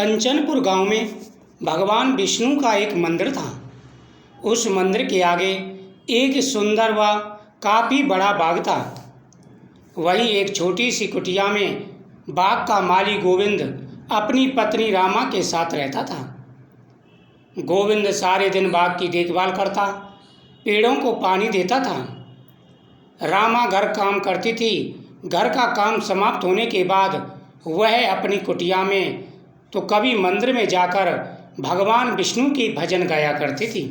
कंचनपुर गांव में भगवान विष्णु का एक मंदिर था। उस मंदिर के आगे एक सुंदर व काफ़ी बड़ा बाग था। वहीं एक छोटी सी कुटिया में बाग का माली गोविंद अपनी पत्नी रामा के साथ रहता था। गोविंद सारे दिन बाग की देखभाल करता, पेड़ों को पानी देता था। रामा घर काम करती थी। घर का काम समाप्त होने के बाद वह अपनी कुटिया में तो कभी मंदिर में जाकर भगवान विष्णु के भजन गाया करती थी।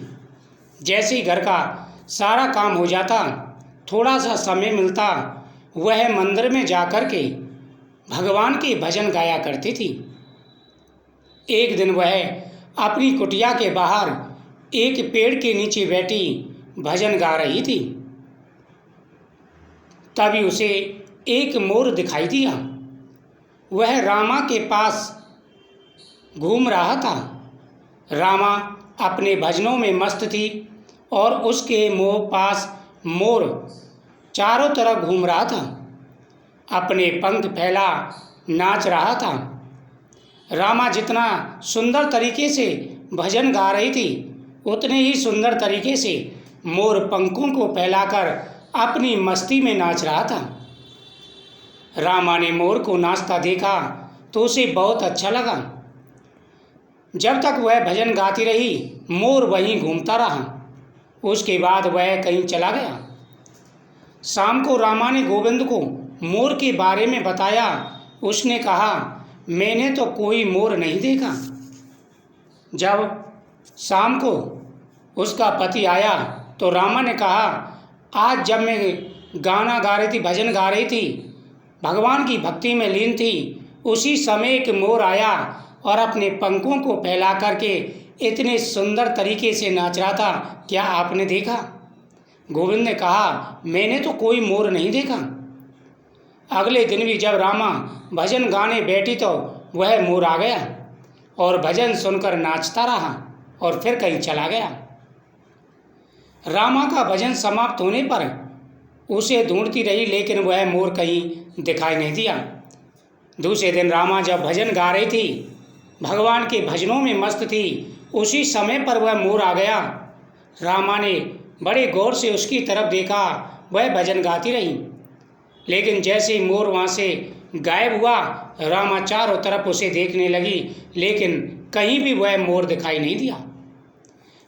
जैसे ही घर का सारा काम हो जाता, थोड़ा सा समय मिलता, वह मंदिर में जाकर के भगवान के भजन गाया करती थी। एक दिन वह अपनी कुटिया के बाहर एक पेड़ के नीचे बैठी भजन गा रही थी। तभी उसे एक मोर दिखाई दिया। वह रामा के पास घूम रहा था। रामा अपने भजनों में मस्त थी और उसके पास मोर चारों तरफ घूम रहा था, अपने पंख फैला नाच रहा था। रामा जितना सुंदर तरीके से भजन गा रही थी, उतने ही सुंदर तरीके से मोर पंखों को फैलाकर अपनी मस्ती में नाच रहा था। रामा ने मोर को नाचता देखा तो उसे बहुत अच्छा लगा। जब तक वह भजन गाती रही, मोर वहीं घूमता रहा। उसके बाद वह कहीं चला गया। शाम को रामा ने गोविंद को मोर के बारे में बताया। उसने कहा, मैंने तो कोई मोर नहीं देखा। जब शाम को उसका पति आया तो रामा ने कहा, आज जब मैं गाना गा रही थी, भजन गा रही थी, भगवान की भक्ति में लीन थी, उसी समय एक मोर आया और अपने पंखों को फैला करके इतने सुंदर तरीके से नाच रहा था। क्या आपने देखा? गोविंद ने कहा, मैंने तो कोई मोर नहीं देखा। अगले दिन भी जब रामा भजन गाने बैठी तो वह मोर आ गया और भजन सुनकर नाचता रहा और फिर कहीं चला गया। रामा का भजन समाप्त होने पर उसे ढूंढती रही, लेकिन वह मोर कहीं दिखाई नहीं दिया। दूसरे दिन रामा जब भजन गा रही थी, भगवान के भजनों में मस्त थी, उसी समय पर वह मोर आ गया। रामा ने बड़े गौर से उसकी तरफ देखा। वह भजन गाती रही, लेकिन जैसे ही मोर वहाँ से गायब हुआ, रामा चारों तरफ उसे देखने लगी, लेकिन कहीं भी वह मोर दिखाई नहीं दिया।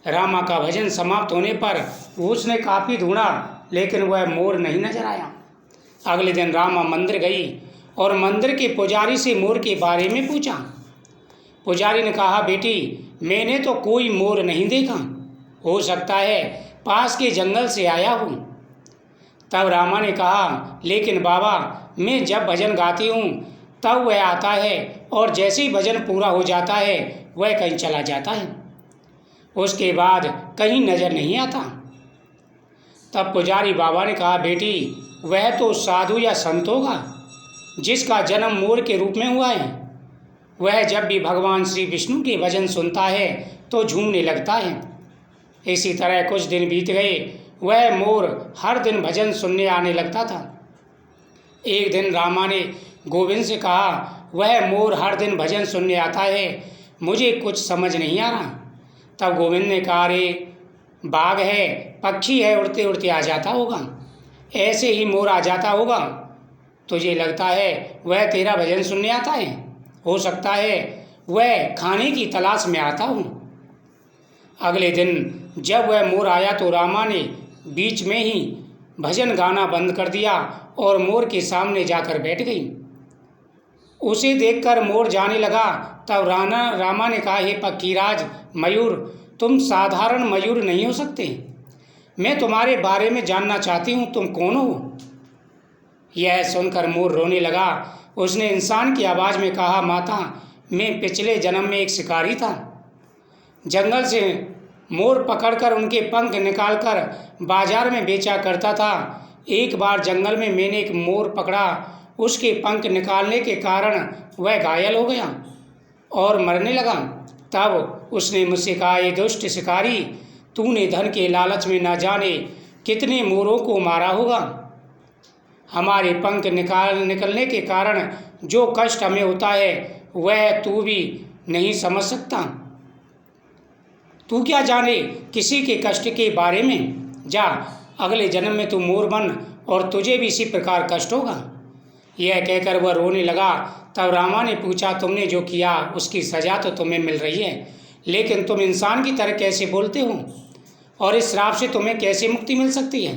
रामा का भजन समाप्त होने पर उसने काफ़ी ढूंढा, लेकिन वह मोर नहीं नजर आया। अगले दिन रामा मंदिर गई और मंदिर के पुजारी से मोर के बारे में पूछा। पुजारी ने कहा, बेटी, मैंने तो कोई मोर नहीं देखा, हो सकता है पास के जंगल से आया हूँ। तब रामा ने कहा, लेकिन बाबा, मैं जब भजन गाती हूँ तब वह आता है और जैसे ही भजन पूरा हो जाता है वह कहीं चला जाता है, उसके बाद कहीं नज़र नहीं आता। तब पुजारी बाबा ने कहा, बेटी, वह तो साधु या संत होगा जिसका जन्म मोर के रूप में हुआ है। वह जब भी भगवान श्री विष्णु के भजन सुनता है तो झूमने लगता है। इसी तरह कुछ दिन बीत गए। वह मोर हर दिन भजन सुनने आने लगता था। एक दिन रामा ने गोविंद से कहा, वह मोर हर दिन भजन सुनने आता है, मुझे कुछ समझ नहीं आ रहा। तब गोविंद ने कहा, अरे बाघ है, पक्षी है, उड़ते उड़ते आ जाता होगा, ऐसे ही मोर आ जाता होगा। तुझे लगता है वह तेरा भजन सुनने आता है? हो सकता है वह खाने की तलाश में आता हूँ। अगले दिन जब वह मोर आया तो रामा ने बीच में ही भजन गाना बंद कर दिया और मोर के सामने जाकर बैठ गई। उसे देखकर मोर जाने लगा। तब रामा ने कहा, हे पक्षीराज मयूर, तुम साधारण मयूर नहीं हो सकते। मैं तुम्हारे बारे में जानना चाहती हूँ, तुम कौन हो? यह सुनकर मोर रोने लगा। उसने इंसान की आवाज़ में कहा, माता, मैं पिछले जन्म में एक शिकारी था। जंगल से मोर पकड़कर उनके पंख निकालकर बाजार में बेचा करता था। एक बार जंगल में मैंने एक मोर पकड़ा, उसके पंख निकालने के कारण वह घायल हो गया और मरने लगा। तब उसने मुझसे कहा, ये दुष्ट शिकारी, तूने धन के लालच में न जाने कितने मोरों को मारा होगा। हमारे पंख निकलने के कारण जो कष्ट हमें होता है वह तू भी नहीं समझ सकता। तू क्या जाने किसी के कष्ट के बारे में। जा, अगले जन्म में तू मोर बन और तुझे भी इसी प्रकार कष्ट होगा। यह कहकर वह रोने लगा। तब रामा ने पूछा, तुमने जो किया उसकी सज़ा तो तुम्हें मिल रही है, लेकिन तुम इंसान की तरह कैसे बोलते हो और इस श्राप से तुम्हें कैसे मुक्ति मिल सकती है।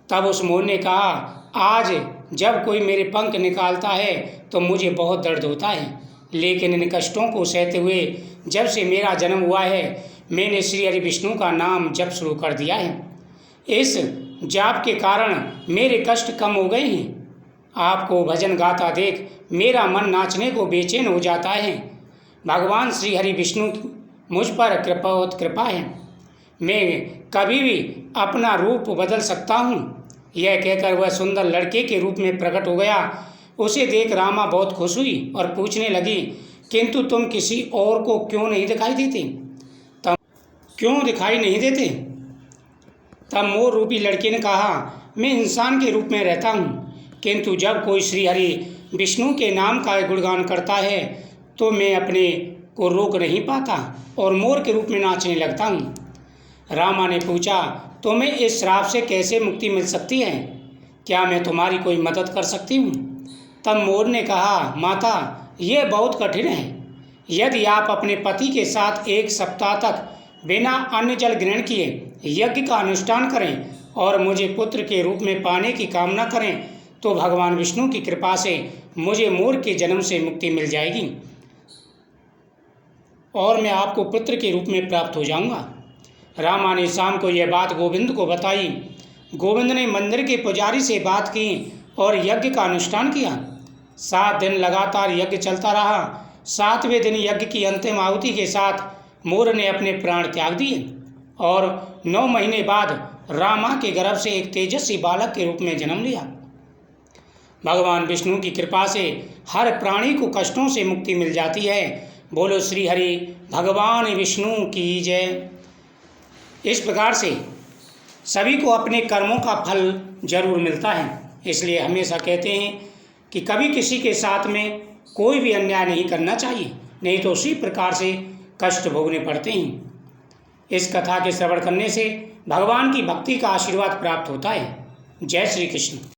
तब उस मोर ने कहा, आज जब कोई मेरे पंख निकालता है तो मुझे बहुत दर्द होता है, लेकिन इन कष्टों को सहते हुए जब से मेरा जन्म हुआ है मैंने श्री हरि विष्णु का नाम जप शुरू कर दिया है। इस जाप के कारण मेरे कष्ट कम हो गए हैं। आपको भजन गाता देख मेरा मन नाचने को बेचैन हो जाता है। भगवान श्री हरि विष्णु की मुझ पर कृपा है। मैं कभी भी अपना रूप बदल सकता हूँ। यह कहकर वह सुंदर लड़के के रूप में प्रकट हो गया। उसे देख रामा बहुत खुश हुई और पूछने लगी, किंतु तुम किसी और को क्यों नहीं दिखाई देते? तब मोर रूपी लड़के ने कहा, मैं इंसान के रूप में रहता हूँ, किंतु जब कोई श्री हरि विष्णु के नाम का गुणगान करता है तो मैं अपने को रोक नहीं पाता और मोर के रूप में नाचने लगता हूँ। रामा ने पूछा, तुम्हें इस श्राप से कैसे मुक्ति मिल सकती है? क्या मैं तुम्हारी कोई मदद कर सकती हूँ? तब मोर ने कहा, माता, यह बहुत कठिन है। यदि आप अपने पति के साथ 1 सप्ताह तक बिना अन्न जल ग्रहण किए यज्ञ का अनुष्ठान करें और मुझे पुत्र के रूप में पाने की कामना करें तो भगवान विष्णु की कृपा से मुझे मोर के जन्म से मुक्ति मिल जाएगी और मैं आपको पुत्र के रूप में प्राप्त हो जाऊंगा। रामा ने शाम को यह बात गोविंद को बताई। गोविंद ने मंदिर के पुजारी से बात की और यज्ञ का अनुष्ठान किया। 7 दिन लगातार यज्ञ चलता रहा। 7वें दिन यज्ञ की अंतिम आहुति के साथ मोर ने अपने प्राण त्याग दिए और 9 महीने बाद रामा के गर्भ से एक तेजस्वी बालक के रूप में जन्म लिया। भगवान विष्णु की कृपा से हर प्राणी को कष्टों से मुक्ति मिल जाती है। बोलो श्री हरि भगवान विष्णु की जय। इस प्रकार से सभी को अपने कर्मों का फल जरूर मिलता है, इसलिए हमेशा कहते हैं कि कभी किसी के साथ में कोई भी अन्याय नहीं करना चाहिए, नहीं तो उसी प्रकार से कष्ट भोगने पड़ते हैं। इस कथा के श्रवण करने से भगवान की भक्ति का आशीर्वाद प्राप्त होता है। जय श्री कृष्ण।